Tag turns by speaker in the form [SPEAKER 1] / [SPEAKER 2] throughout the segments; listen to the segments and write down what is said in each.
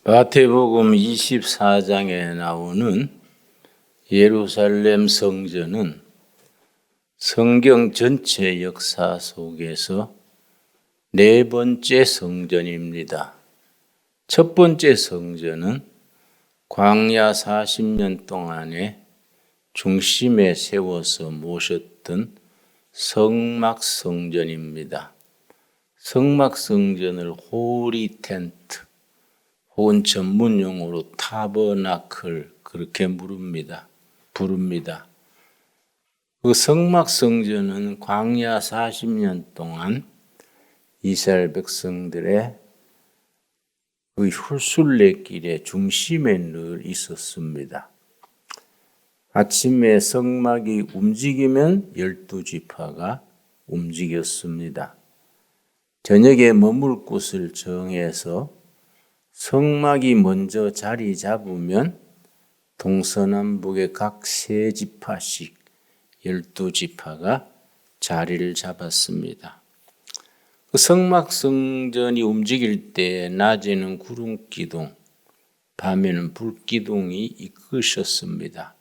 [SPEAKER 1] 마태복음 24장에 나오는 예루살렘 성전은 성경 전체 역사 속에서 네 번째 성전입니다. 첫 번째 성전은 광야 40년 동안에 중심에 세워서 모셨던 성막성전입니다. 성막성전을 홀리 텐트 혹은 전문 용어로 타버나클 그렇게 부릅니다. 그 성막성전은 광야 40년 동안 이스라엘 백성들의 그 훌술레길의 중심에 늘 있었습니다. 아침에 성막이 움직이면 12지파가 움직였습니다. 저녁에 머물 곳을 정해서 성막이 먼저 자리 잡으면 동서남북의 각 세 지파씩 12지파가 자리를 잡았습니다. 그 성막성전이 움직일 때 낮에는 구름기둥, 밤에는 불기둥이 이끄셨습니다.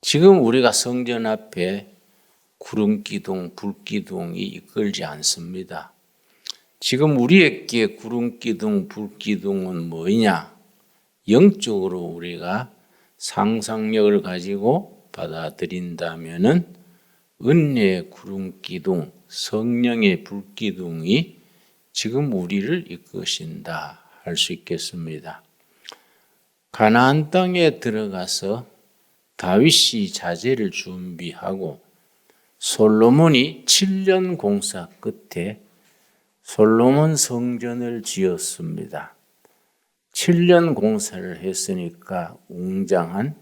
[SPEAKER 1] 지금 우리가 성전 앞에 구름기둥, 불기둥이 이끌지 않습니다. 지금 우리에게 구름기둥, 불기둥은 뭐냐? 영적으로 우리가 상상력을 가지고 받아들인다면은 은혜의 구름기둥, 성령의 불기둥이 지금 우리를 이끄신다 할 수 있겠습니다. 가나안 땅에 들어가서 다윗이 자재를 준비하고 솔로몬이 7년 공사 끝에 솔로몬 성전을 지었습니다. 7년 공사를 했으니까 웅장한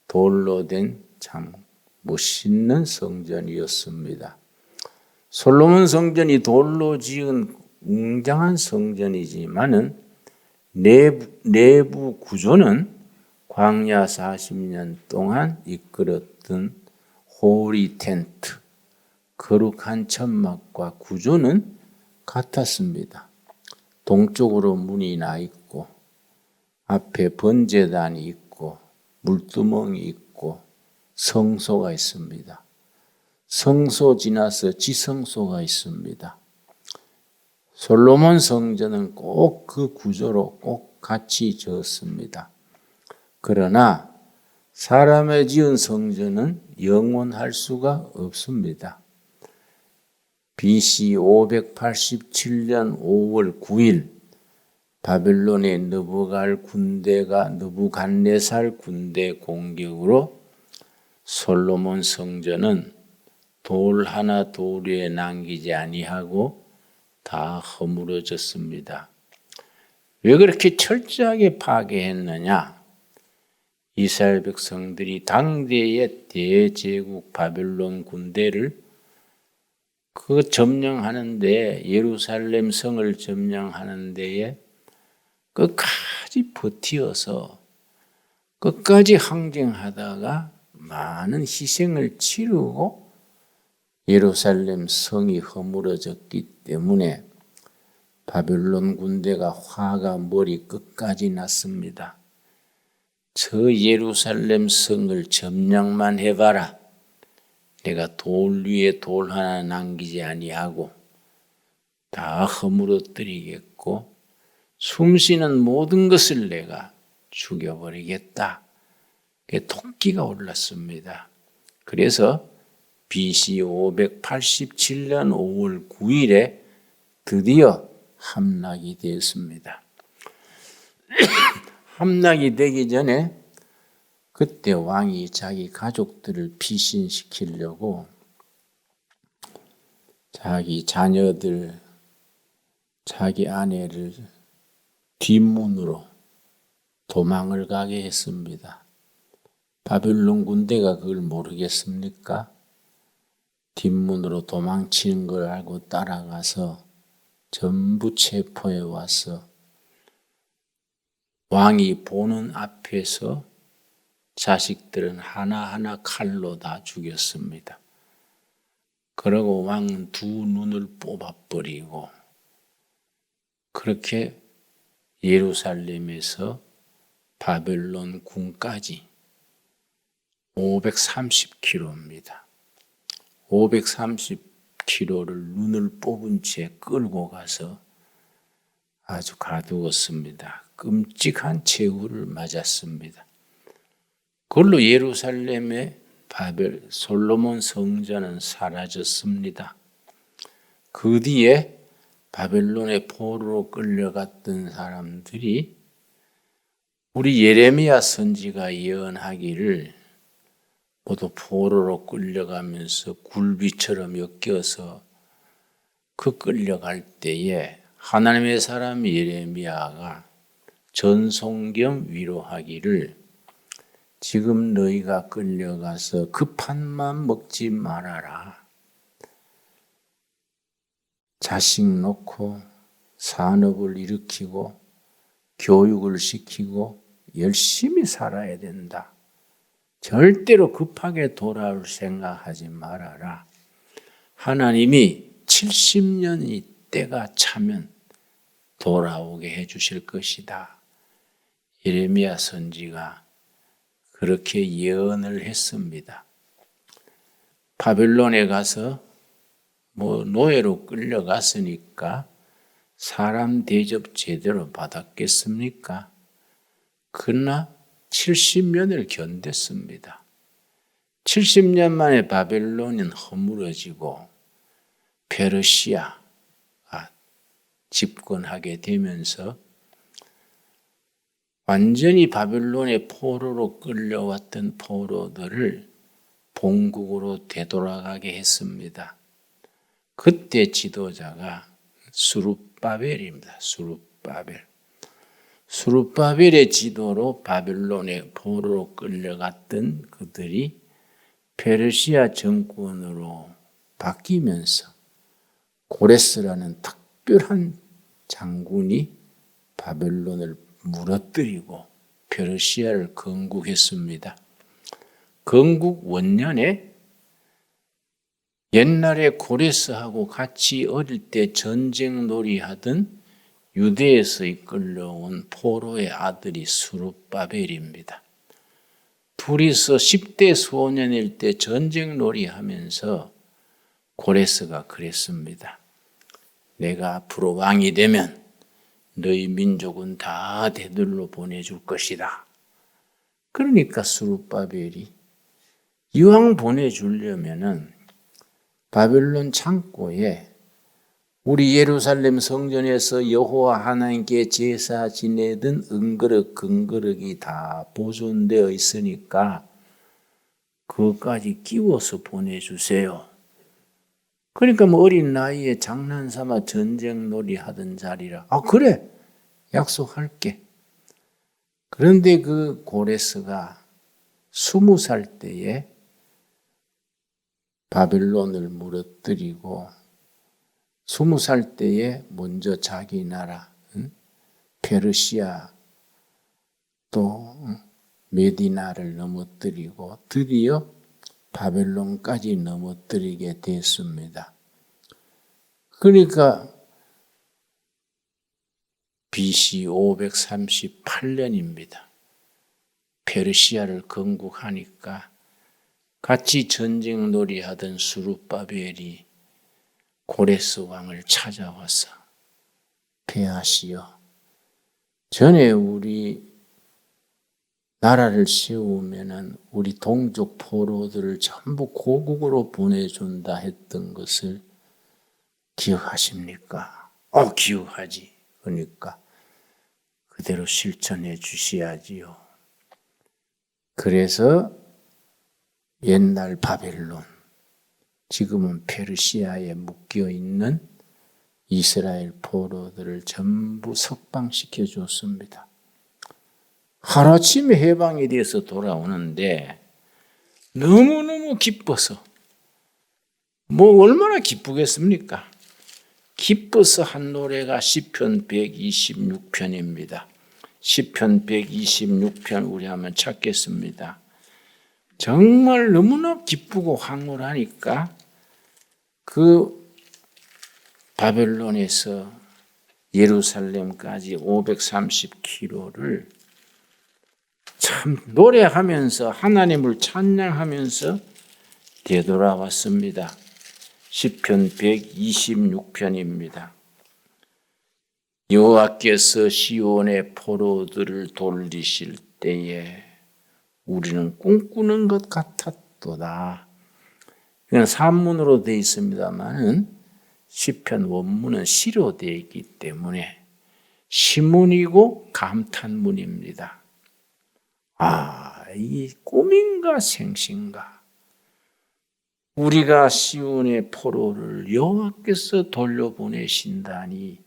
[SPEAKER 1] 돌로 된 참 멋있는 성전이었습니다. 솔로몬 성전이 돌로 지은 웅장한 성전이지만은 내부 구조는 광야 40년 동안 이끌었던 홀리 텐트, 거룩한 천막과 구조는 같았습니다. 동쪽으로 문이 나 있고 앞에 번제단이 있고 물두멍이 있고 성소가 있습니다. 성소 지나서 지성소가 있습니다. 솔로몬 성전은 꼭 그 구조로 꼭 같이 지었습니다. 그러나 사람의 지은 성전은 영원할 수가 없습니다. BC 587년 5월 9일 바벨론의 느부갓네살 군대 공격으로 솔로몬 성전은 돌 하나 돌 위에 남기지 아니하고 다 허물어졌습니다. 왜 그렇게 철저하게 파괴했느냐? 이스라엘 백성들이 당대의 대제국 바벨론 군대를 점령하는데 예루살렘 성을 점령하는 데에 끝까지 버티어서 끝까지 항쟁하다가 많은 희생을 치르고 예루살렘 성이 허물어졌기 때문에 바벨론 군대가 화가 머리 끝까지 났습니다. 저 예루살렘 성을 점령만 해봐라. 내가 돌 위에 돌 하나 남기지 아니하고 다 허물어뜨리겠고 숨쉬는 모든 것을 내가 죽여버리겠다. 토끼가 올랐습니다. 그래서 BC 587년 5월 9일에 드디어 함락이 되었습니다. 함락이 되기 전에 그때 왕이 자기 가족들을 피신시키려고 자기 자녀들, 자기 아내를 뒷문으로 도망을 가게 했습니다. 바벨론 군대가 그걸 모르겠습니까? 뒷문으로 도망치는 걸 알고 따라가서 전부 체포해 와서 왕이 보는 앞에서 자식들은 하나하나 칼로 다 죽였습니다. 그러고 왕은 두 눈을 뽑아버리고 그렇게 예루살렘에서 바벨론 궁까지 530km입니다. 530km를 눈을 뽑은 채 끌고 가서 아주 가두었습니다. 끔찍한 최후를 맞았습니다. 그걸로 예루살렘의 솔로몬 성전은 사라졌습니다. 그 뒤에 바벨론의 포로로 끌려갔던 사람들이 우리 예레미야 선지가 예언하기를 모두 포로로 끌려가면서 굴비처럼 엮여서 그 끌려갈 때에 하나님의 사람 예레미야가 전송겸 위로하기를 지금 너희가 끌려가서 그 판만 먹지 말아라. 자식 놓고 산업을 일으키고 교육을 시키고 열심히 살아야 된다. 절대로 급하게 돌아올 생각하지 말아라. 하나님이 70년이 때가 차면 돌아오게 해주실 것이다. 예레미야 선지가 그렇게 예언을 했습니다. 바벨론에 가서 노예로 끌려갔으니까 사람 대접 제대로 받았겠습니까? 그러나 70년을 견뎠습니다. 70년 만에 바벨론은 허물어지고 페르시아가 집권하게 되면서 완전히 바벨론의 포로로 끌려왔던 포로들을 본국으로 되돌아가게 했습니다. 그때 지도자가 스룹바벨입니다. 스룹바벨의 지도로 바벨론의 포로로 끌려갔던 그들이 페르시아 정권으로 바뀌면서 고레스라는 특별한 장군이 바벨론을 무너뜨리고 페르시아를 건국했습니다. 건국 원년에 옛날에 고레스하고 같이 어릴 때 전쟁놀이 하던 유대에서 이끌려온 포로의 아들이 스룹바벨입니다. 둘이서 10대 소년일 때 전쟁놀이 하면서 고레스가 그랬습니다. 내가 앞으로 왕이 되면 너희 민족은 다 대들로 보내줄 것이다. 그러니까 스룹바벨이 이왕 보내주려면은 바벨론 창고에 우리 예루살렘 성전에서 여호와 하나님께 제사 지내던 은그릇 금그릇이 다 보존되어 있으니까 그것까지 끼워서 보내주세요. 그러니까 어린 나이에 장난삼아 전쟁놀이 하던 자리라. 그래, 약속할게. 그런데 그 고레스가 20살 때에 바벨론을 무너뜨리고 20살 때에 먼저 자기 나라 페르시아 또 메디나를 넘어뜨리고 드디어 바벨론까지 넘어뜨리게 됐습니다. 그러니까 BC 538년입니다. 페르시아를 건국하니까 같이 전쟁놀이 하던 스룹바벨이 고레스 왕을 찾아와서 폐하시어 전에 우리 나라를 세우면은 우리 동족 포로들을 전부 고국으로 보내준다 했던 것을 기억하십니까? 기억하지. 그러니까 그대로 실천해 주셔야지요. 그래서 옛날 바벨론, 지금은 페르시아에 묶여 있는 이스라엘 포로들을 전부 석방시켜 줬습니다. 하루아침에 해방이 돼서 돌아오는데 너무너무 기뻐서 얼마나 기쁘겠습니까? 기뻐서 한 노래가 시편 126편입니다. 시편 126편 우리 한번 찾겠습니다. 정말 너무나 기쁘고 황홀하니까 그 바벨론에서 예루살렘까지 530km를 참 노래하면서 하나님을 찬양하면서 되돌아왔습니다. 시편 126편입니다. 여호와께서 시온의 포로들을 돌리실 때에 우리는 꿈꾸는 것 같았도다. 이건 산문으로 되어 있습니다만은 시편 원문은 시로 되어 있기 때문에 시문이고 감탄문입니다. 이 꿈인가 생신가? 우리가 시온의 포로를 여호와께서 돌려보내신다니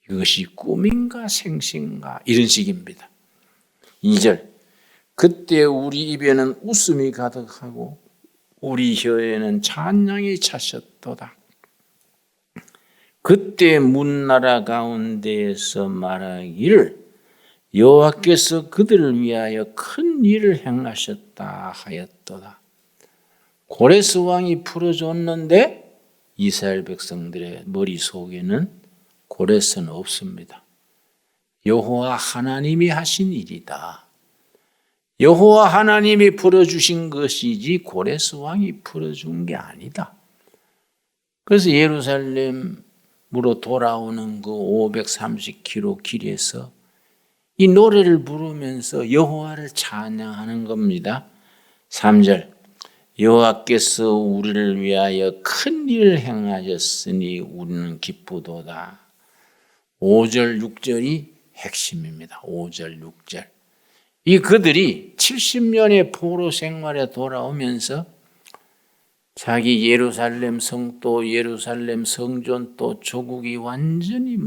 [SPEAKER 1] 이것이 꿈인가 생신가? 이런 식입니다. 2절, 그때 우리 입에는 웃음이 가득하고 우리 혀에는 찬양이 차셨도다. 그때 문나라 가운데에서 말하기를 여호와께서 그들을 위하여 큰 일을 행하셨다 하였도다. 고레스 왕이 풀어줬는데 이스라엘 백성들의 머릿속에는 고레스는 없습니다. 여호와 하나님이 하신 일이다. 여호와 하나님이 풀어주신 것이지 고레스 왕이 풀어준 게 아니다. 그래서 예루살렘으로 돌아오는 그 530km 길에서 이 노래를 부르면서 여호와를 찬양하는 겁니다. 3절, 여호와께서 우리를 위하여 큰 일을 행하셨으니 우리는 기쁘도다. 5절, 6절이 핵심입니다. 5절, 6절. 이 그들이 70년의 포로 생활에 돌아오면서 자기 예루살렘 성도, 예루살렘 성전 또 조국이 완전히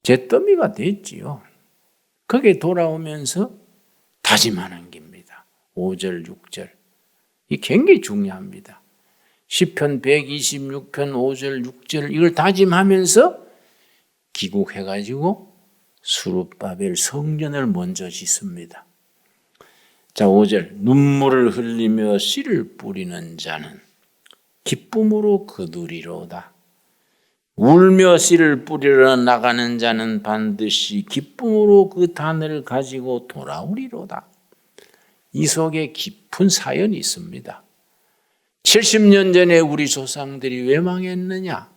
[SPEAKER 1] 잿더미가 됐지요. 거기에 돌아오면서 다짐하는 겁니다. 5절, 6절. 이 굉장히 중요합니다. 시편 126편 5절, 6절 이걸 다짐하면서 귀국해가지고 스룹바벨 성전을 먼저 짓습니다. 자, 5절, 눈물을 흘리며 씨를 뿌리는 자는 기쁨으로 거두리로다. 울며 씨를 뿌리러 나가는 자는 반드시 기쁨으로 그 단을 가지고 돌아오리로다. 이 속에 깊은 사연이 있습니다. 70년 전에 우리 조상들이 왜 망했느냐?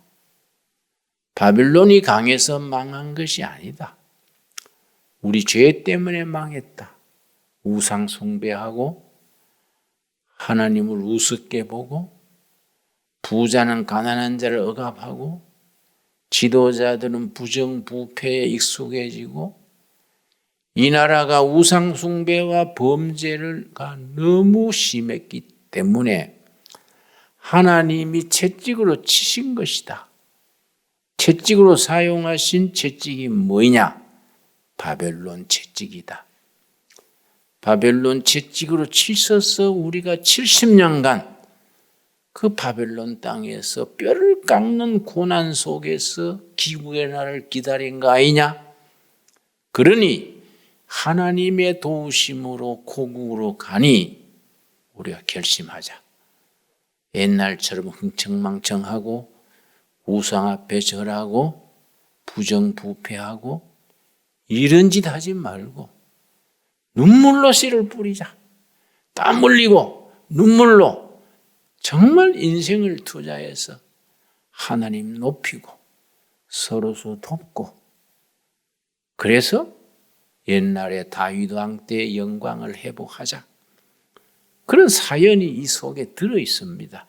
[SPEAKER 1] 바빌론이 강해서 망한 것이 아니다. 우리 죄 때문에 망했다. 우상 숭배하고 하나님을 우습게 보고 부자는 가난한 자를 억압하고 지도자들은 부정부패에 익숙해지고 이 나라가 우상 숭배와 범죄가 너무 심했기 때문에 하나님이 채찍으로 치신 것이다. 채찍으로 사용하신 채찍이 뭐냐? 바벨론 채찍이다. 바벨론 채찍으로 치셔서 우리가 70년간 그 바벨론 땅에서 뼈를 깎는 고난 속에서 기국의 날을 기다린 거 아니냐? 그러니 하나님의 도우심으로 고국으로 가니 우리가 결심하자. 옛날처럼 흥청망청하고 우상 앞에 절하고 부정부패하고 이런 짓 하지 말고 눈물로 씨를 뿌리자. 땀 흘리고 눈물로 정말 인생을 투자해서 하나님 높이고 서로서 돕고 그래서 옛날에 다윗 왕 때의 영광을 회복하자. 그런 사연이 이 속에 들어 있습니다.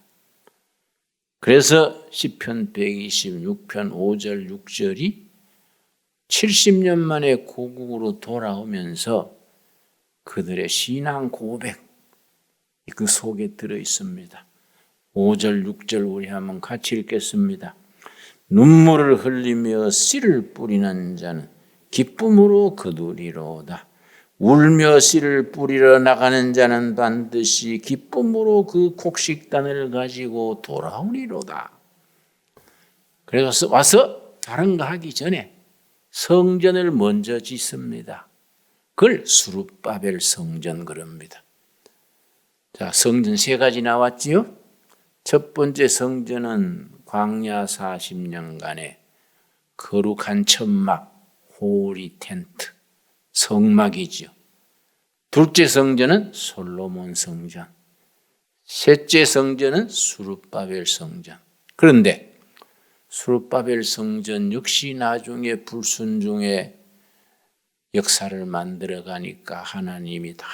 [SPEAKER 1] 그래서 시편 126편 5절 6절이 70년 만에 고국으로 돌아오면서 그들의 신앙 고백 그 속에 들어 있습니다. 5절 6절 우리 한번 같이 읽겠습니다. 눈물을 흘리며 씨를 뿌리는 자는 기쁨으로 거두리로다. 울며 씨를 뿌리러 나가는 자는 반드시 기쁨으로 그 곡식단을 가지고 돌아오리로다. 그래서 와서 다른 거 하기 전에 성전을 먼저 짓습니다. 그걸 스룹바벨 성전 그럽니다. 자, 성전 세 가지 나왔지요? 첫 번째 성전은 광야 40년간의 거룩한 천막, 호리 텐트, 성막이지요. 둘째 성전은 솔로몬 성전, 셋째 성전은 스룹바벨 성전. 그런데 스룹바벨 성전 역시 나중에 불순종의 역사를 만들어 가니까 하나님이 다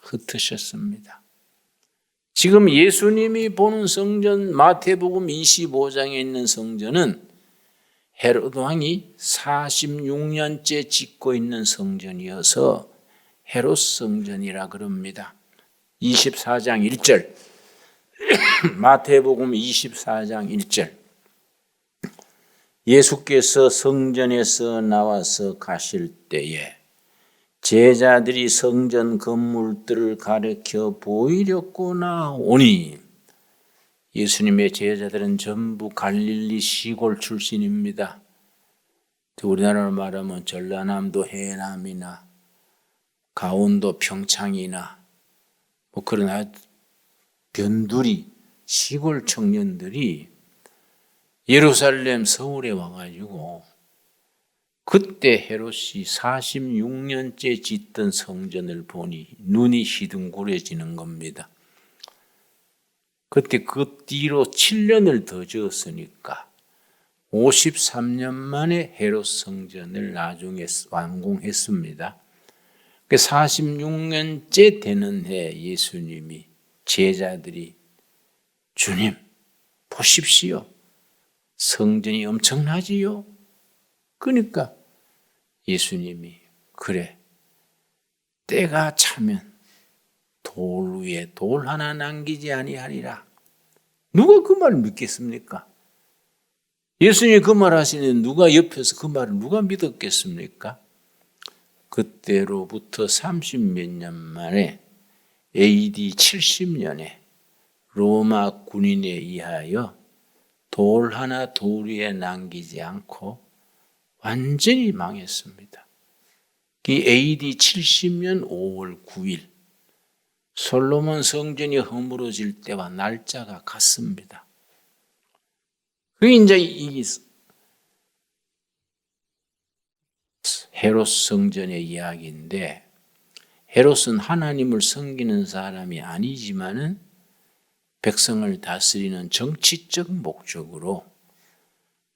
[SPEAKER 1] 흩으셨습니다. 지금 예수님이 보는 성전, 마태복음 25장에 있는 성전은 헤롯 왕이 46년째 짓고 있는 성전이어서 헤롯 성전이라 그럽니다. 24장 1절, 마태복음 24장 1절. 예수께서 성전에서 나와서 가실 때에 제자들이 성전 건물들을 가리켜 보이려고 나오니, 예수님의 제자들은 전부 갈릴리 시골 출신입니다. 우리나라로 말하면 전라남도 해남이나 강원도 평창이나 뭐 그런 변두리 시골 청년들이 예루살렘 서울에 와가지고 그때 헤롯이 46년째 짓던 성전을 보니 눈이 시둥그레지는 겁니다. 그때 그 뒤로 7년을 더 지었으니까 53년 만에 헤롯 성전을 나중에 완공했습니다. 46년째 되는 해 예수님이 제자들이 주님 보십시오. 성전이 엄청나지요? 그러니까 예수님이 그래 때가 차면 돌 위에 돌 하나 남기지 아니하리라. 누가 그 말을 믿겠습니까? 예수님이 그 말 하시는 누가 옆에서 그 말을 누가 믿었겠습니까? 그때로부터 30몇 년 만에 AD 70년에 로마 군인에 의하여 돌 하나 돌 위에 남기지 않고 완전히 망했습니다. 이 AD 70년 5월 9일 솔로몬 성전이 허물어질 때와 날짜가 같습니다. 그게 이제 이 헤롯 성전의 이야기인데, 헤롯은 하나님을 섬기는 사람이 아니지만은 백성을 다스리는 정치적 목적으로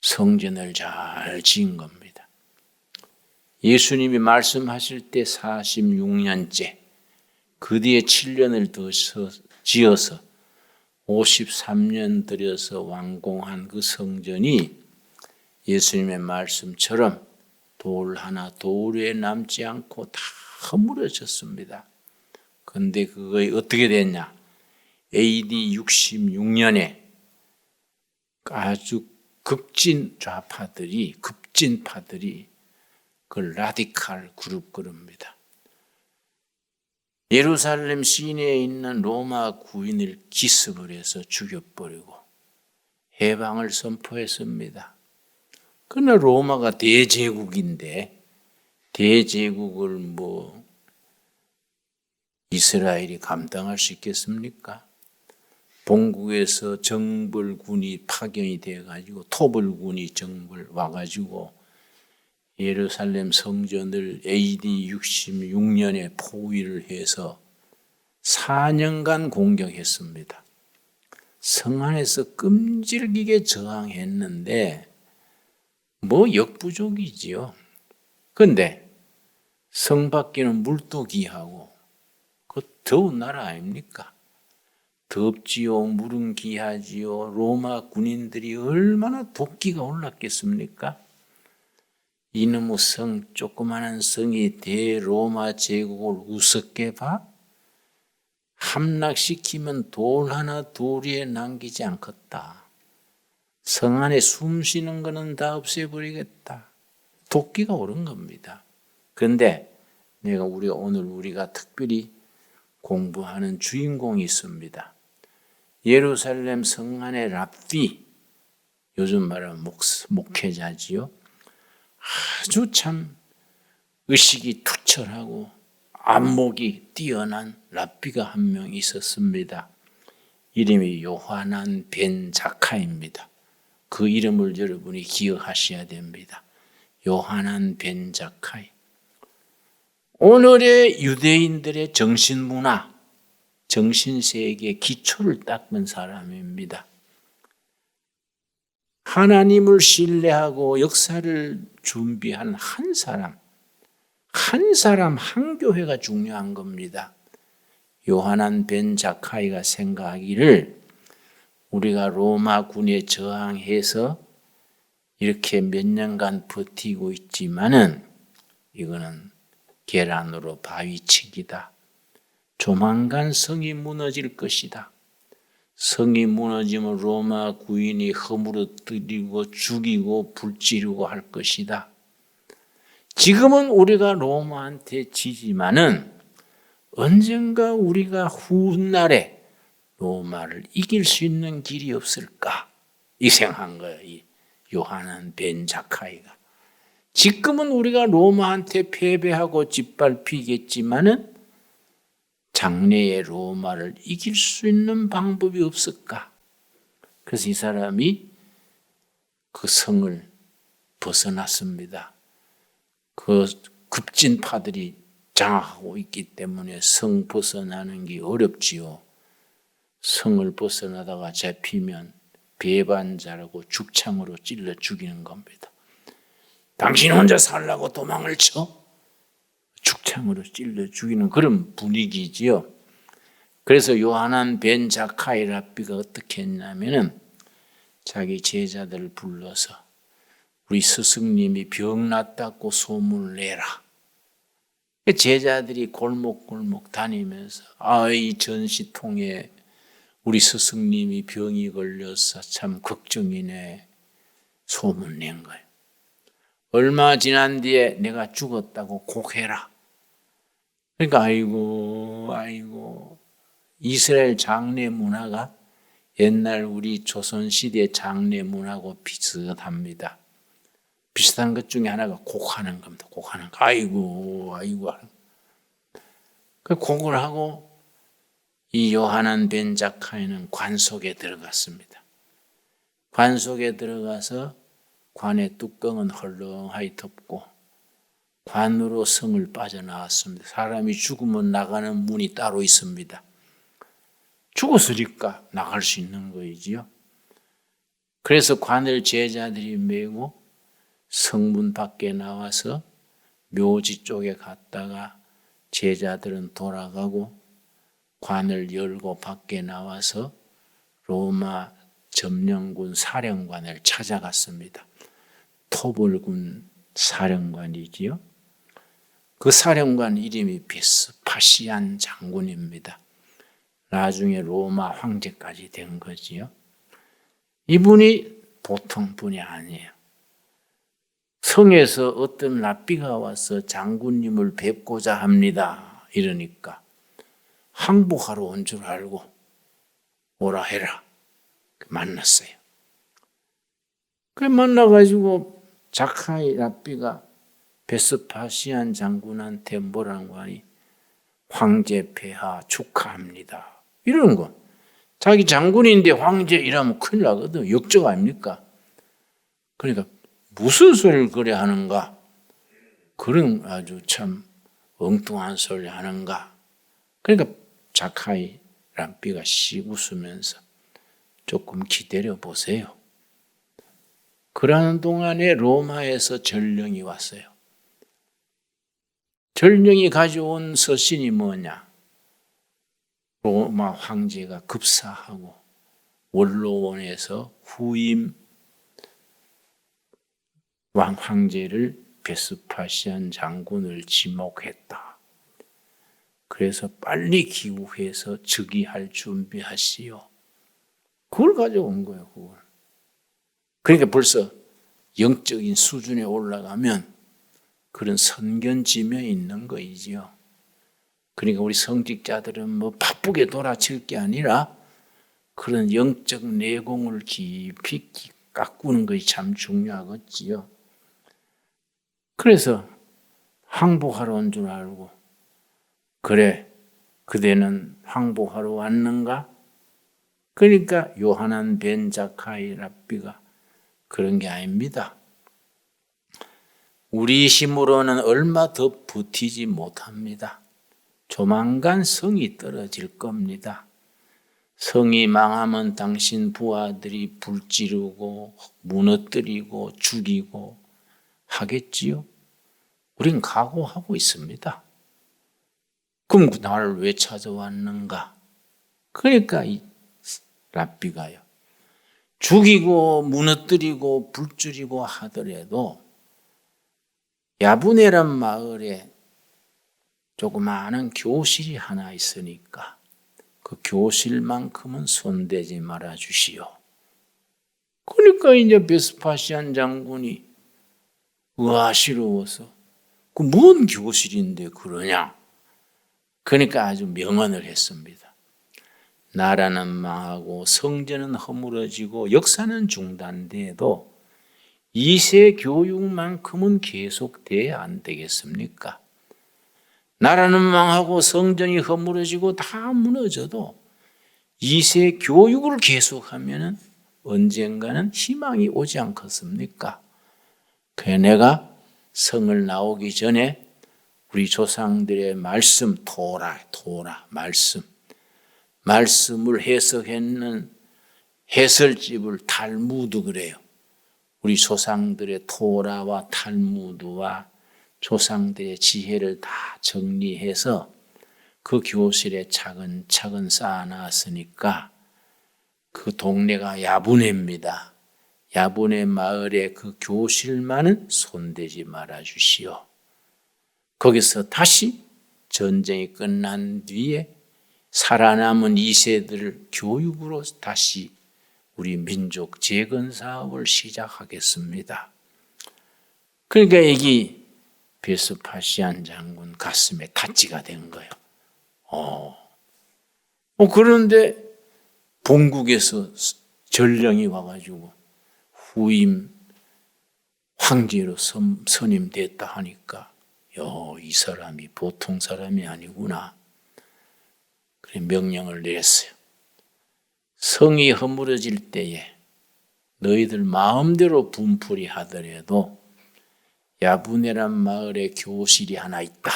[SPEAKER 1] 성전을 잘 지은 겁니다. 예수님이 말씀하실 때 46년째, 그 뒤에 7년을 더 지어서 53년 들여서 완공한 그 성전이 예수님의 말씀처럼 돌 하나 돌 위에 남지 않고 다 허물어졌습니다. 그런데 그게 어떻게 됐냐? AD 66년에 아주 급진파들이 그 라디칼 그룹 그럽니다. 예루살렘 시내에 있는 로마 구인을 기습을 해서 죽여버리고 해방을 선포했습니다. 그러나 로마가 대제국인데 대제국을 이스라엘이 감당할 수 있겠습니까? 본국에서 정벌군이 파견이 돼가지고 토벌군이 정벌 와가지고 예루살렘 성전을 AD 66년에 포위를 해서 4년간 공격했습니다. 성 안에서 끔찍하게 저항했는데 역부족이지요. 그런데 성 밖에는 물도 귀하고 그 더운 나라 아닙니까? 덥지요, 물은 귀하지요. 로마 군인들이 얼마나 도끼가 올랐겠습니까? 이놈의 성, 조그마한 성이 대로마 제국을 우습게 봐? 함락시키면 돌 하나 돌 위에 남기지 않겠다. 성 안에 숨 쉬는 거는 다 없애버리겠다. 도끼가 오른 겁니다. 그런데 오늘 우리가 특별히 공부하는 주인공이 있습니다. 예루살렘 성 안의 랍비, 요즘 말하면 목회자지요. 아주 참 의식이 투철하고 안목이 뛰어난 랍비가 한 명 있었습니다. 이름이 요하난 벤 자카입니다. 그 이름을 여러분이 기억하셔야 됩니다. 요하난 벤 자카이. 오늘의 유대인들의 정신문화, 정신세계의 기초를 닦은 사람입니다. 하나님을 신뢰하고 역사를 준비한 한 사람, 한 교회가 중요한 겁니다. 요하난 벤 자카이가 생각하기를 우리가 로마 군에 저항해서 이렇게 몇 년간 버티고 있지만은 이거는 계란으로 바위치기다. 조만간 성이 무너질 것이다. 성이 무너지면 로마 군인이 허물어뜨리고 죽이고 불지르고 할 것이다. 지금은 우리가 로마한테 지지만은 언젠가 우리가 훗날에 로마를 이길 수 있는 길이 없을까? 이 생각한 거예요. 이 요하난 벤 자카이가. 지금은 우리가 로마한테 패배하고 짓밟히겠지만은 장래의 로마를 이길 수 있는 방법이 없을까? 그래서 이 사람이 그 성을 벗어났습니다. 그 급진파들이 장악하고 있기 때문에 성 벗어나는 게 어렵지요. 성을 벗어나다가 잡히면 배반자라고 죽창으로 찔러 죽이는 겁니다. 당신 혼자 살라고 도망을 쳐? 죽창으로 찔러 죽이는 그런 분위기지요. 그래서 요하난 벤 자카이 랍비가 어떻게 했냐면은 자기 제자들을 불러서 우리 스승님이 병 났다고 소문을 내라. 제자들이 골목골목 다니면서 이 전시통에 우리 스승님이 병이 걸려서 참 걱정이네 소문 낸 거예요. 얼마 지난 뒤에 내가 죽었다고 곡해라. 그러니까 아이고 이스라엘 장례 문화가 옛날 우리 조선시대 장례 문화하고 비슷합니다. 비슷한 것 중에 하나가 곡하는 겁니다. 곡하는 거. 아이고. 그 곡을 하고 이 요하난 벤 자카이는 관 속에 들어갔습니다. 관 속에 들어가서 관의 뚜껑은 헐렁하게 덮고 관으로 성을 빠져나왔습니다. 사람이 죽으면 나가는 문이 따로 있습니다. 죽었으니까 나갈 수 있는 거이지요. 그래서 관을 제자들이 메고 성문 밖에 나와서 묘지 쪽에 갔다가 제자들은 돌아가고 관을 열고 밖에 나와서 로마 점령군 사령관을 찾아갔습니다. 토벌군 사령관이지요. 그 사령관 이름이 베스파시안 장군입니다. 나중에 로마 황제까지 된 거지요. 이분이 보통 분이 아니에요. 성에서 어떤 랍비가 와서 장군님을 뵙고자 합니다. 이러니까 항복하러 온 줄 알고 오라 해라. 만났어요. 그래 만나가지고 자카이 랍비가 베스파시안 장군한테 뭐라는 거 아니? 황제 폐하 축하합니다. 이러는 거. 자기 장군인데 황제 이러면 큰일 나거든. 역적 아닙니까? 그러니까 무슨 소리를 그래 하는가? 그런 아주 참 엉뚱한 소리 하는가? 그러니까 자카이 랍비가 씩 웃으면서 조금 기다려 보세요. 그러는 동안에 로마에서 전령이 왔어요. 전령이 가져온 서신이 뭐냐? 로마 황제가 급사하고 원로원에서 후임 황제를 베스파시안 장군을 지목했다. 그래서 빨리 귀국해서 즉위할 준비하시오. 그걸 가져온 거예요. 그걸. 그러니까 벌써 영적인 수준에 올라가면 그런 선견지명이 있는 거이지요. 그러니까 우리 성직자들은 뭐 바쁘게 돌아칠 게 아니라 그런 영적 내공을 깊이 가꾸는 것이 참 중요하겠지요. 그래서 항복하러 온 줄 알고 그래 그대는 항복하러 왔는가? 그러니까 요하난 벤 자카이 랍비가 그런 게 아닙니다. 우리 힘으로는 얼마 더 버티지 못합니다. 조만간 성이 떨어질 겁니다. 성이 망하면 당신 부하들이 불지르고 무너뜨리고 죽이고 하겠지요. 우린 각오하고 있습니다. 그럼 나를 왜 찾아왔는가? 그러니까 이 랍비가요. 죽이고 무너뜨리고 불지르고 하더라도 야부네란 마을에 조그마한 교실이 하나 있으니까 그 교실만큼은 손대지 말아 주시오. 그러니까 이제 베스파시안 장군이 의아스러워서 그 뭔 교실인데 그러냐? 그러니까 아주 명언을 했습니다. 나라는 망하고 성전은 허물어지고 역사는 중단돼도 2세 교육만큼은 계속돼야 안 되겠습니까? 나라는 망하고 성전이 허물어지고 다 무너져도 2세 교육을 계속하면 언젠가는 희망이 오지 않겠습니까? 그래 내가 성을 나오기 전에 우리 조상들의 말씀 말씀을 해석했는 해설집을 탈무드 그래요. 우리 조상들의 토라와 탈무드와 조상들의 지혜를 다 정리해서 그 교실에 차근차근 쌓아놨으니까 그 동네가 야부네입니다. 야부네 마을의 그 교실만은 손대지 말아 주시오. 거기서 다시 전쟁이 끝난 뒤에 살아남은 2세들을 교육으로 다시 우리 민족 재건 사업을 시작하겠습니다. 그러니까 여기 베스파시안 장군 가슴에 타치가 된 거예요. 그런데 본국에서 전령이 와가지고 후임 황제로 선임됐다 하니까 이 사람이 보통 사람이 아니구나. 그래 명령을 내렸어요. 성이 허물어질 때에 너희들 마음대로 분풀이 하더라도 야부네란 마을에 교실이 하나 있다.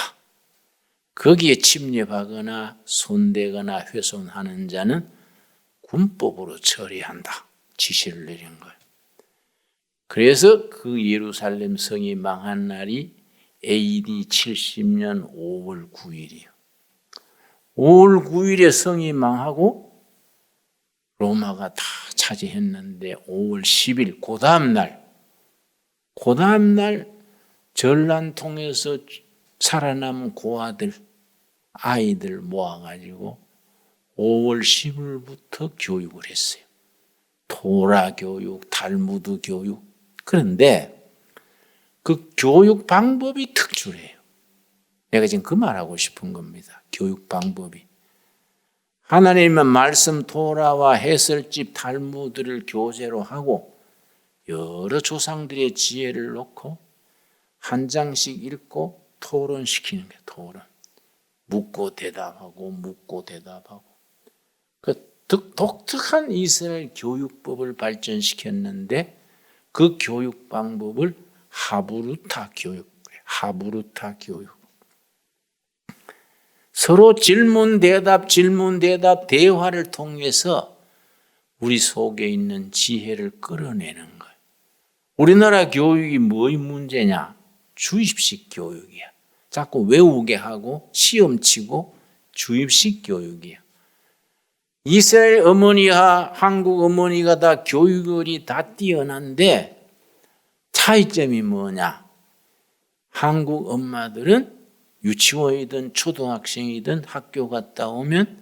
[SPEAKER 1] 거기에 침입하거나 손대거나 훼손하는 자는 군법으로 처리한다. 지시를 내린 거예요. 그래서 그 예루살렘 성이 망한 날이 AD 70년 5월 9일이에요. 5월 9일에 성이 망하고 로마가 다 차지했는데 5월 10일 그 다음 날 전란통에서 살아남은 고아들 아이들 모아가지고 5월 10일부터 교육을 했어요. 토라 교육, 탈무드 교육. 그런데 그 교육 방법이 특출해요. 내가 지금 그 말하고 싶은 겁니다. 교육 방법이. 하나님의 말씀 토라와 해설집 탈무드를 교재로 하고 여러 조상들의 지혜를 놓고 한 장씩 읽고 토론시키는 거예요. 토론. 묻고 대답하고 그 독특한 이스라엘 교육법을 발전시켰는데 그 교육 방법을 하브루타 교육. 서로 질문 대답 대화를 통해서 우리 속에 있는 지혜를 끌어내는 거예요. 우리나라 교육이 뭐의 문제냐? 주입식 교육이야. 자꾸 외우게 하고 시험 치고 주입식 교육이야. 이스라엘 어머니와 한국 어머니가 다 교육열이 다 뛰어난데 차이점이 뭐냐? 한국 엄마들은 유치원이든 초등학생이든 학교 갔다 오면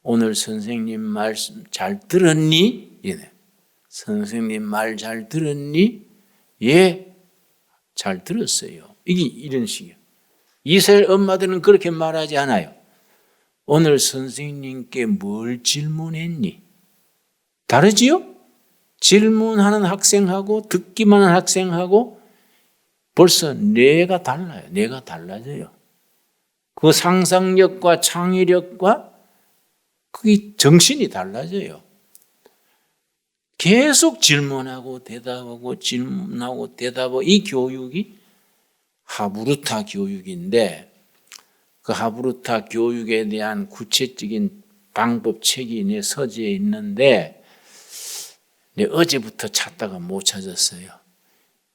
[SPEAKER 1] 오늘 선생님 말씀 잘 들었니? 이래. 선생님 말 잘 들었니? 예, 잘 들었어요. 이게 이런 식이에요. 이스라엘 엄마들은 그렇게 말하지 않아요. 오늘 선생님께 뭘 질문했니? 다르지요? 질문하는 학생하고 듣기만 하는 학생하고 벌써 뇌가 달라요. 뇌가 달라져요. 그 상상력과 창의력과 그 정신이 달라져요. 계속 질문하고 대답하고 질문하고 대답하고 이 교육이 하브루타 교육인데 그 하브루타 교육에 대한 구체적인 방법책이 내 서재에 있는데 내 어제부터 찾다가 못 찾았어요.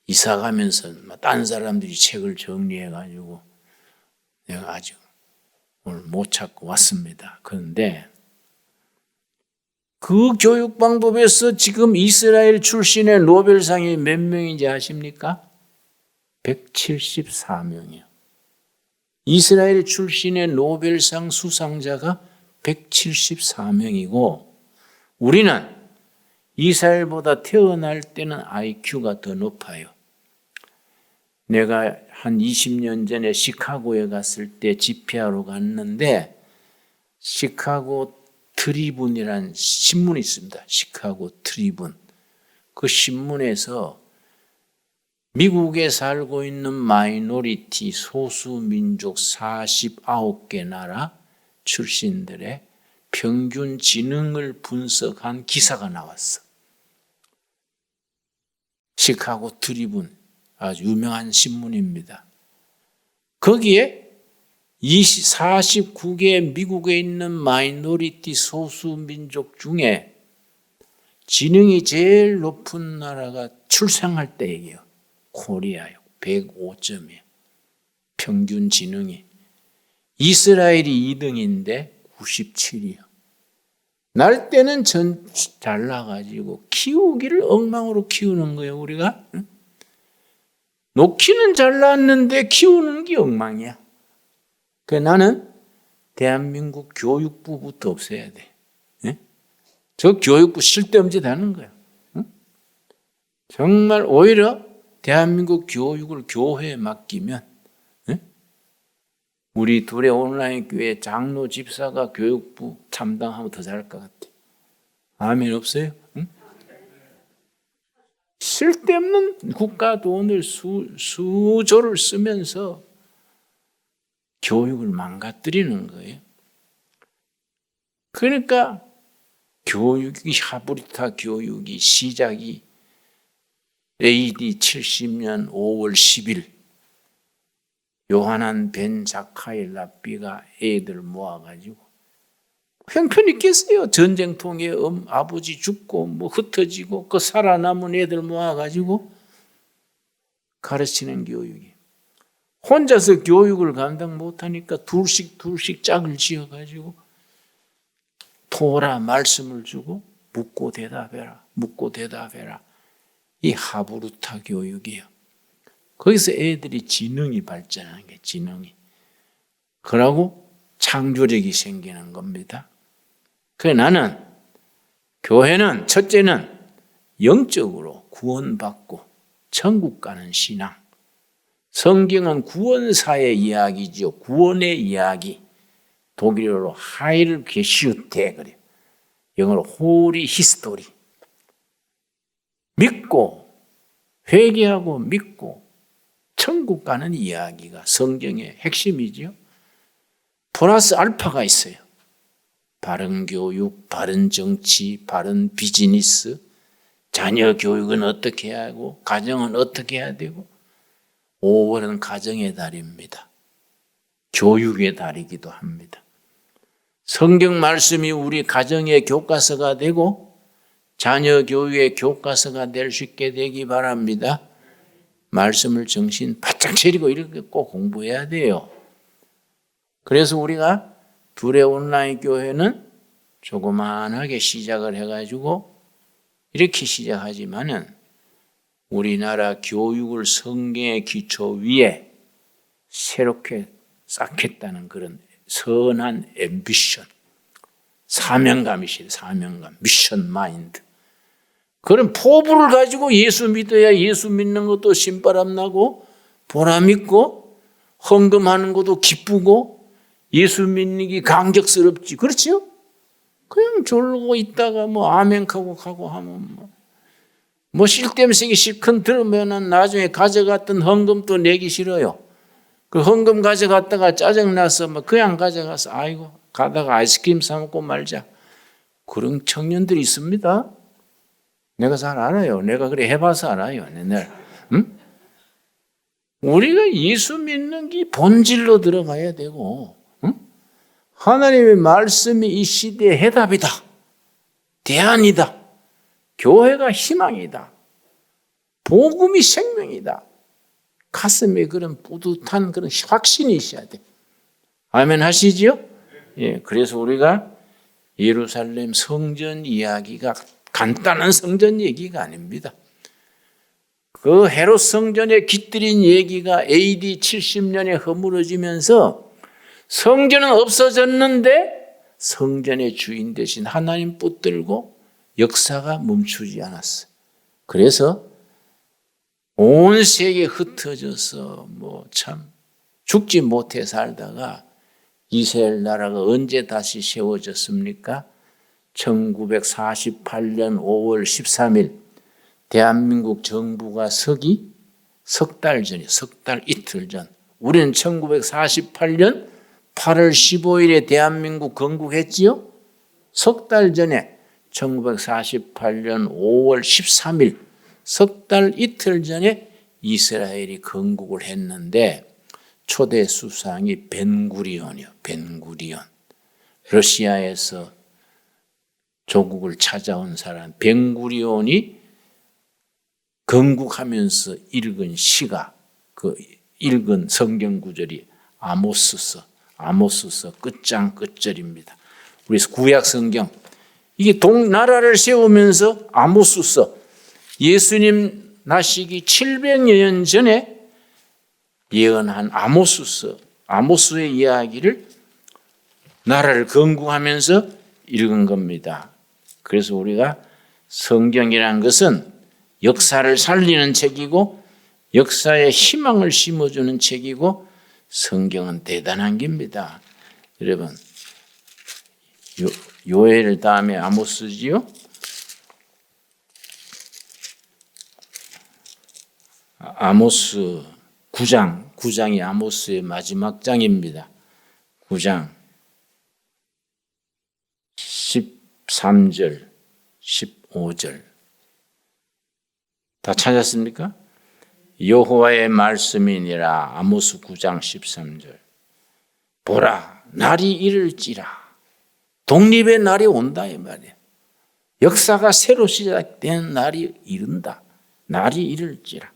[SPEAKER 1] 이사 가면서 딴 사람들이 책을 정리해가지고 내가 아직 오늘 못 찾고 왔습니다. 그런데 그 교육 방법에서 지금 이스라엘 출신의 노벨상이 몇 명인지 아십니까? 174명이요. 이스라엘 출신의 노벨상 수상자가 174명이고 우리는 이스라엘보다 태어날 때는 IQ가 더 높아요. 내가 한 20년 전에 시카고에 갔을 때 집회하러 갔는데 시카고 트리븐이라는 신문이 있습니다. 시카고 트리븐. 그 신문에서 미국에 살고 있는 마이너리티 소수민족 49개 나라 출신들의 평균 지능을 분석한 기사가 나왔어. 시카고 트리븐 아주 유명한 신문입니다. 거기에 49개 미국에 있는 마이너리티 소수민족 중에 지능이 제일 높은 나라가 출생할 때 얘기해요. 코리아요. 105점이에요. 평균 지능이. 이스라엘이 2등인데 97이요. 날 때는 잘 나가지고 키우기를 엉망으로 키우는 거예요. 우리가. 놓기는 잘 났는데 키우는 게 엉망이야. 그래서 나는 대한민국 교육부부터 없애야 돼. 저 교육부 쓸데없이 하는 거야. 정말 오히려 대한민국 교육을 교회에 맡기면 우리 둘의 온라인 교회 장로 집사가 교육부 담당하면 더 잘할 것 같아. 아멘 없어요? 쓸데없는 국가 돈을 수조를 쓰면서 교육을 망가뜨리는 거예요. 그러니까 교육이 하브루타 교육이 시작이 AD 70년 5월 10일 요하난 벤 자카이 랍비가 애들 모아가지고 형편 있겠어요. 전쟁통에 아버지 죽고 뭐 흩어지고 그 살아남은 애들 모아가지고 가르치는 교육이. 혼자서 교육을 감당 못하니까 둘씩 짝을 지어가지고 토라 말씀을 주고 묻고 대답해라. 이 하브루타 교육이에요. 거기서 애들이 지능이 발전하는 게 지능이. 그러고 창조력이 생기는 겁니다. 그래서 나는 교회는 첫째는 영적으로 구원받고 천국 가는 신앙. 성경은 구원사의 이야기죠. 구원의 이야기. 독일어로 하일 게슈테 그래요. 영어로 홀리 히스토리. 믿고 회개하고 믿고 천국 가는 이야기가 성경의 핵심이죠. 플러스 알파가 있어요. 바른 교육, 바른 정치, 바른 비즈니스, 자녀 교육은 어떻게 해야 하고 가정은 어떻게 해야 되고 5월은 가정의 달입니다. 교육의 달이기도 합니다. 성경 말씀이 우리 가정의 교과서가 되고 자녀 교육의 교과서가 될 수 있게 되기 바랍니다. 말씀을 정신 바짝 차리고 이렇게 꼭 공부해야 돼요. 그래서 우리가 둘의 온라인 교회는 조그만하게 시작을 해가지고 이렇게 시작하지만은 우리나라 교육을 성경의 기초 위에 새롭게 쌓겠다는 그런 선한 앰비션, 사명감이시죠. 사명감, 미션 마인드. 그런 포부를 가지고 예수 믿어야 예수 믿는 것도 신바람 나고 보람 있고 헌금하는 것도 기쁘고 예수 믿는 게 감격스럽지. 그렇죠? 그냥 졸고 있다가 뭐 아멘하고 가고 하면 뭐 쓸데없이 실컷 들으면은 나중에 가져갔던 헌금도 내기 싫어요. 그 헌금 가져갔다가 짜증나서 뭐 그냥 가져가서 아이고 가다가 아이스크림 사 먹고 말자. 그런 청년들이 있습니다. 내가 잘 알아요. 내가 그래 해봐서 알아요. 내가. 응? 우리가 예수 믿는 게 본질로 들어가야 되고, 응? 하나님의 말씀이 이 시대의 해답이다. 대안이다. 교회가 희망이다. 복음이 생명이다. 가슴에 그런 뿌듯한 그런 확신이 있어야 돼. 아멘 하시지요? 예, 그래서 우리가 예루살렘 성전 이야기가 간단한 성전 얘기가 아닙니다. 그 헤롯 성전에 깃들인 얘기가 AD 70년에 허물어지면서 성전은 없어졌는데 성전의 주인 대신 하나님 붙들고 역사가 멈추지 않았어요. 그래서 온 세계에 흩어져서 뭐 참 죽지 못해 살다가 이스라엘 나라가 언제 다시 세워졌습니까? 1948년 5월 13일 대한민국 정부가 서기 석 달 전에, 석 달 이틀 전. 우리는 1948년 8월 15일에 대한민국 건국했지요? 석 달 전에 1948년 5월 13일 석 달 이틀 전에 이스라엘이 건국을 했는데 초대 수상이 벤구리온이요. 벤구리온. 러시아에서 조국을 찾아온 사람 벤구리온이 건국하면서 읽은 시가 그 읽은 성경 구절이 아모스서 끝장 끝절입니다. 우리 구약 성경 이게 나라를 세우면서 아모스서 예수님 나시기 700여 년 전에 예언한 아모스의 이야기를 나라를 건국하면서 읽은 겁니다. 그래서 우리가 성경이라는 것은 역사를 살리는 책이고 역사에 희망을 심어주는 책이고 성경은 대단한 겁니다. 여러분 요엘 다음에 아모스지요? 아모스 9장이 아모스의 마지막 장입니다. 9장 13절 15절 다 찾았습니까? 여호와의 말씀이니라. 아모스 9장 13절. 보라 날이 이를지라. 독립의 날이 온다 이 말이야. 역사가 새로 시작된 날이 이른다. 날이 이를지라.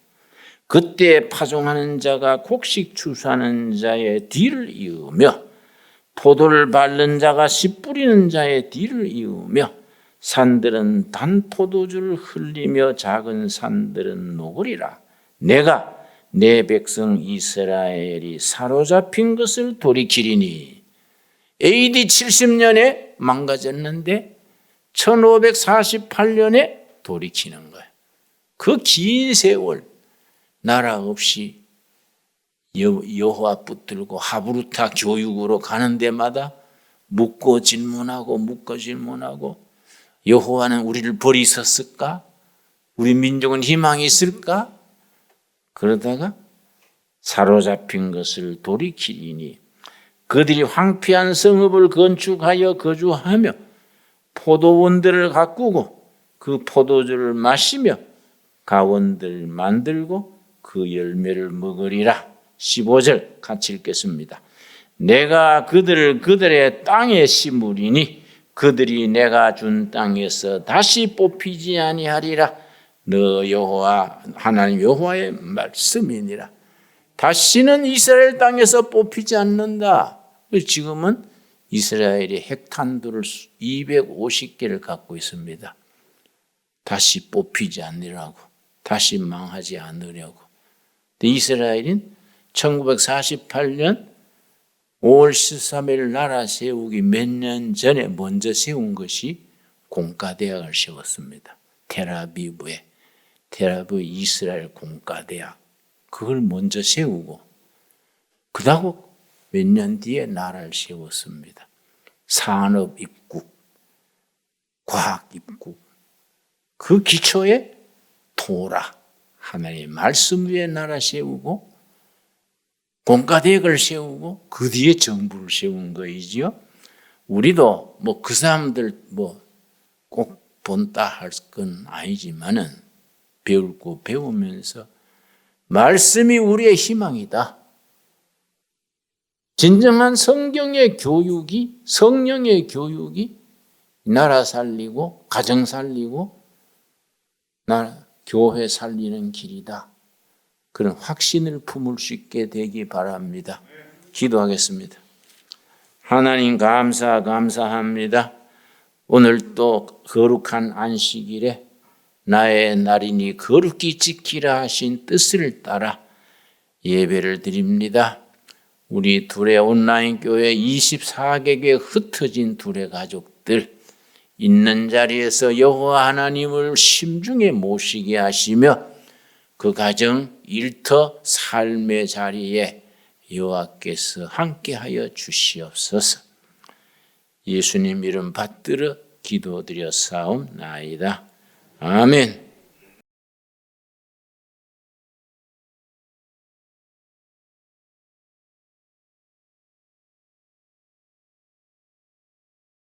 [SPEAKER 1] 그때 파종하는 자가 곡식 추수하는 자의 뒤를 이으며 포도를 밟는 자가 씨 뿌리는 자의 뒤를 이으며 산들은 단 포도주를 흘리며 작은 산들은 녹으리라. 내가 내 백성 이스라엘이 사로잡힌 것을 돌이키리니. AD 70년에 망가졌는데 1548년에 돌이키는 거예요. 그 긴 세월 나라 없이 여호와 붙들고 하브루타 교육으로 가는 데마다 묻고 질문하고 여호와는 우리를 버리셨을까? 우리 민족은 희망이 있을까? 그러다가 사로잡힌 것을 돌이키리니 그들이 황폐한 성읍을 건축하여 거주하며 포도원들을 가꾸고 그 포도주를 마시며 가원들 만들고 그 열매를 먹으리라. 15절 같이 읽겠습니다. 내가 그들을 그들의 땅에 심으리니 그들이 내가 준 땅에서 다시 뽑히지 아니하리라. 너 여호와 하나님 여호와의 말씀이니라. 다시는 이스라엘 땅에서 뽑히지 않는다. 지금은 이스라엘이 핵탄두를 250개를 갖고 있습니다. 다시 뽑히지 않으려고, 다시 망하지 않으려고. 이스라엘은 1948년 5월 13일 나라 세우기 몇 년 전에 먼저 세운 것이 공과대학을 세웠습니다. 텔아비브에 텔아비브 이스라엘 공과대학 그걸 먼저 세우고 그다음 몇 년 뒤에 나라를 세웠습니다. 산업 입국, 과학 입국 그 기초에 토라 하나님의 말씀 위에 나라 세우고 공과대학을 세우고 그 뒤에 정부를 세운 거이지요. 우리도 뭐 그 사람들 뭐 꼭 본따 할 건 아니지만은 배우고 배우면서 말씀이 우리의 희망이다. 진정한 성경의 교육이, 성령의 교육이 나라 살리고 가정 살리고 교회 살리는 길이다. 그런 확신을 품을 수 있게 되기 바랍니다. 기도하겠습니다. 하나님 감사합니다. 오늘 또 거룩한 안식일에 나의 날이니 거룩히 지키라 하신 뜻을 따라 예배를 드립니다. 우리 둘의 온라인 교회 24개국에 흩어진 둘의 가족들 있는 자리에서 여호와 하나님을 심중에 모시게 하시며 그 가정 일터 삶의 자리에 여호와께서 함께하여 주시옵소서. 예수님 이름 받들어 기도드려 사옵나이다. 아멘.